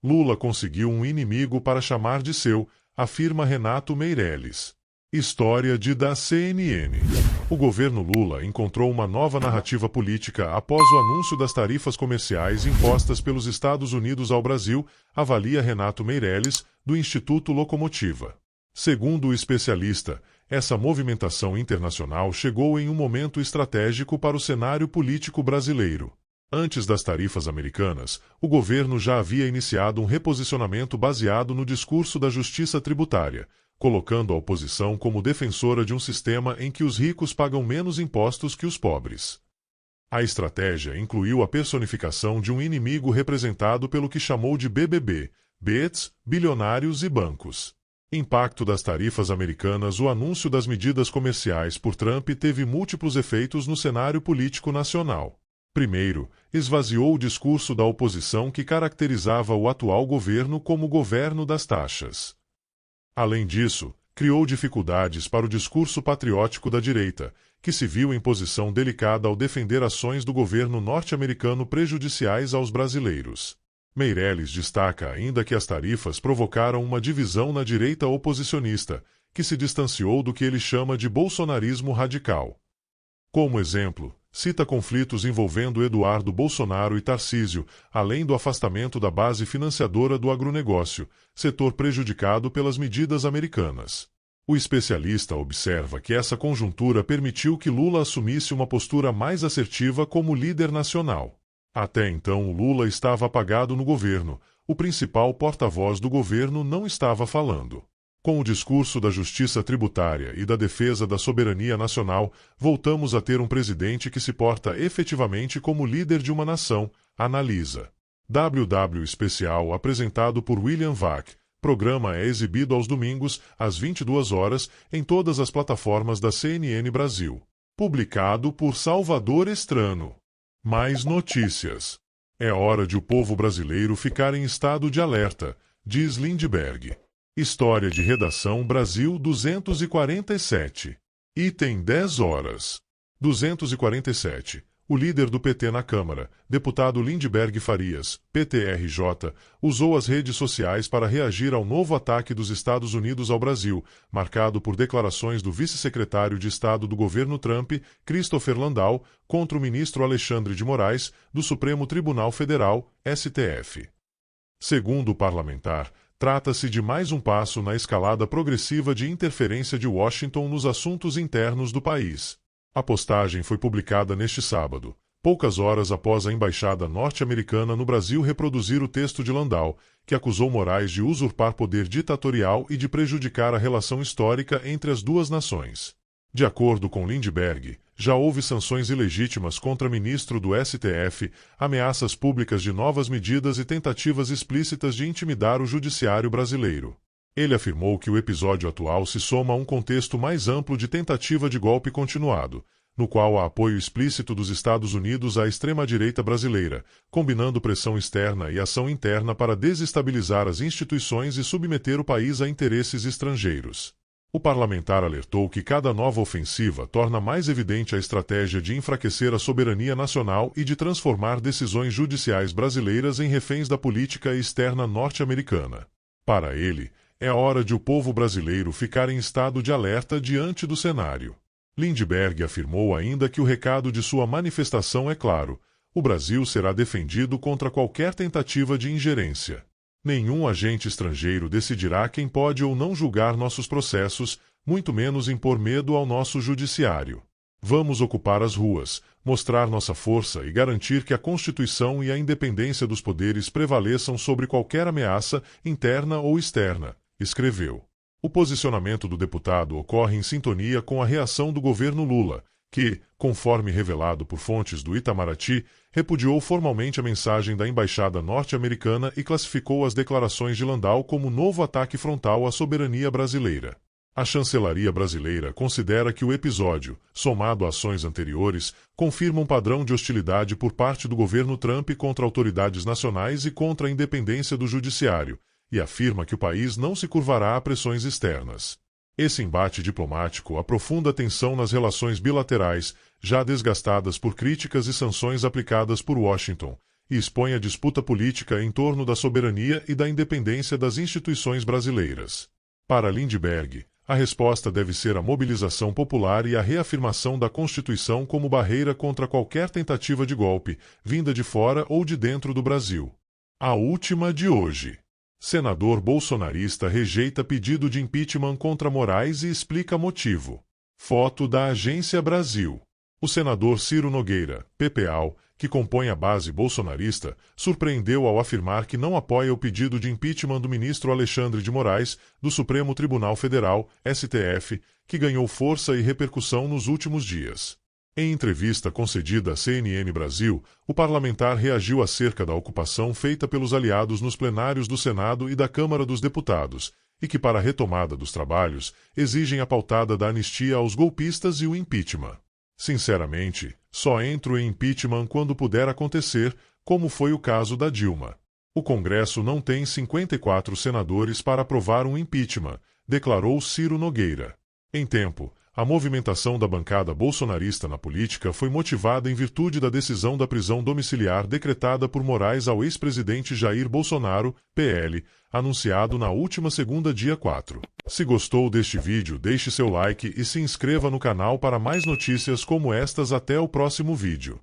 Lula conseguiu um inimigo para chamar de seu, afirma Renato Meirelles. História da CNN. O governo Lula encontrou uma nova narrativa política após o anúncio das tarifas comerciais impostas pelos Estados Unidos ao Brasil, avalia Renato Meirelles, do Instituto Locomotiva. Segundo o especialista, essa movimentação internacional chegou em um momento estratégico para o cenário político brasileiro. Antes das tarifas americanas, o governo já havia iniciado um reposicionamento baseado no discurso da justiça tributária, colocando a oposição como defensora de um sistema em que os ricos pagam menos impostos que os pobres. A estratégia incluiu a personificação de um inimigo representado pelo que chamou de BBB, BETs, bilionários e bancos. Impacto das tarifas americanas. O anúncio das medidas comerciais por Trump teve múltiplos efeitos no cenário político nacional. Primeiro, esvaziou o discurso da oposição que caracterizava o atual governo como o governo das taxas. Além disso, criou dificuldades para o discurso patriótico da direita, que se viu em posição delicada ao defender ações do governo norte-americano prejudiciais aos brasileiros. Meirelles destaca ainda que as tarifas provocaram uma divisão na direita oposicionista, que se distanciou do que ele chama de bolsonarismo radical. Como exemplo, cita conflitos envolvendo Eduardo Bolsonaro e Tarcísio, além do afastamento da base financiadora do agronegócio, setor prejudicado pelas medidas americanas. O especialista observa que essa conjuntura permitiu que Lula assumisse uma postura mais assertiva como líder nacional. Até então, o Lula estava apagado no governo, o principal porta-voz do governo não estava falando. Com o discurso da justiça tributária e da defesa da soberania nacional, voltamos a ter um presidente que se porta efetivamente como líder de uma nação, analisa. WW Especial apresentado por William Vac. Programa é exibido aos domingos, às 22 horas, em todas as plataformas da CNN Brasil. Publicado por Salvador Estrano. Mais notícias. É hora de o povo brasileiro ficar em estado de alerta, diz Lindbergh. História de redação Brasil 247. Item 10 horas. 247. O líder do PT na Câmara, deputado Lindbergh Farias, PTRJ, usou as redes sociais para reagir ao novo ataque dos Estados Unidos ao Brasil, marcado por declarações do vice-secretário de Estado do governo Trump, Christopher Landau, contra o ministro Alexandre de Moraes, do Supremo Tribunal Federal, STF. Segundo o parlamentar, trata-se de mais um passo na escalada progressiva de interferência de Washington nos assuntos internos do país. A postagem foi publicada neste sábado, poucas horas após a embaixada norte-americana no Brasil reproduzir o texto de Landau, que acusou Moraes de usurpar poder ditatorial e de prejudicar a relação histórica entre as duas nações. De acordo com Lindbergh, já houve sanções ilegítimas contra ministro do STF, ameaças públicas de novas medidas e tentativas explícitas de intimidar o judiciário brasileiro. Ele afirmou que o episódio atual se soma a um contexto mais amplo de tentativa de golpe continuado, no qual há apoio explícito dos Estados Unidos à extrema-direita brasileira, combinando pressão externa e ação interna para desestabilizar as instituições e submeter o país a interesses estrangeiros. O parlamentar alertou que cada nova ofensiva torna mais evidente a estratégia de enfraquecer a soberania nacional e de transformar decisões judiciais brasileiras em reféns da política externa norte-americana. Para ele, é hora de o povo brasileiro ficar em estado de alerta diante do cenário. Lindbergh afirmou ainda que o recado de sua manifestação é claro: o Brasil será defendido contra qualquer tentativa de ingerência. Nenhum agente estrangeiro decidirá quem pode ou não julgar nossos processos, muito menos impor medo ao nosso judiciário. Vamos ocupar as ruas, mostrar nossa força e garantir que a Constituição e a independência dos poderes prevaleçam sobre qualquer ameaça, interna ou externa, escreveu. O posicionamento do deputado ocorre em sintonia com a reação do governo Lula, que, conforme revelado por fontes do Itamaraty, repudiou formalmente a mensagem da embaixada norte-americana e classificou as declarações de Landau como novo ataque frontal à soberania brasileira. A chancelaria brasileira considera que o episódio, somado a ações anteriores, confirma um padrão de hostilidade por parte do governo Trump contra autoridades nacionais e contra a independência do judiciário, e afirma que o país não se curvará a pressões externas. Esse embate diplomático aprofunda a tensão nas relações bilaterais, já desgastadas por críticas e sanções aplicadas por Washington, e expõe a disputa política em torno da soberania e da independência das instituições brasileiras. Para Lindbergh, a resposta deve ser a mobilização popular e a reafirmação da Constituição como barreira contra qualquer tentativa de golpe, vinda de fora ou de dentro do Brasil. A última de hoje. Senador bolsonarista rejeita pedido de impeachment contra Moraes e explica motivo. Foto da Agência Brasil. O senador Ciro Nogueira, PPAL, que compõe a base bolsonarista, surpreendeu ao afirmar que não apoia o pedido de impeachment do ministro Alexandre de Moraes, do Supremo Tribunal Federal, STF, que ganhou força e repercussão nos últimos dias. Em entrevista concedida à CNN Brasil, o parlamentar reagiu acerca da ocupação feita pelos aliados nos plenários do Senado e da Câmara dos Deputados, e que para a retomada dos trabalhos exigem a pautada da anistia aos golpistas e o impeachment. Sinceramente, só entro em impeachment quando puder acontecer, como foi o caso da Dilma. O Congresso não tem 54 senadores para aprovar um impeachment, declarou Ciro Nogueira. Em tempo, a movimentação da bancada bolsonarista na política foi motivada em virtude da decisão da prisão domiciliar decretada por Moraes ao ex-presidente Jair Bolsonaro, PL, anunciado na última segunda, dia 4. Se gostou deste vídeo, deixe seu like e se inscreva no canal para mais notícias como estas. Até o próximo vídeo.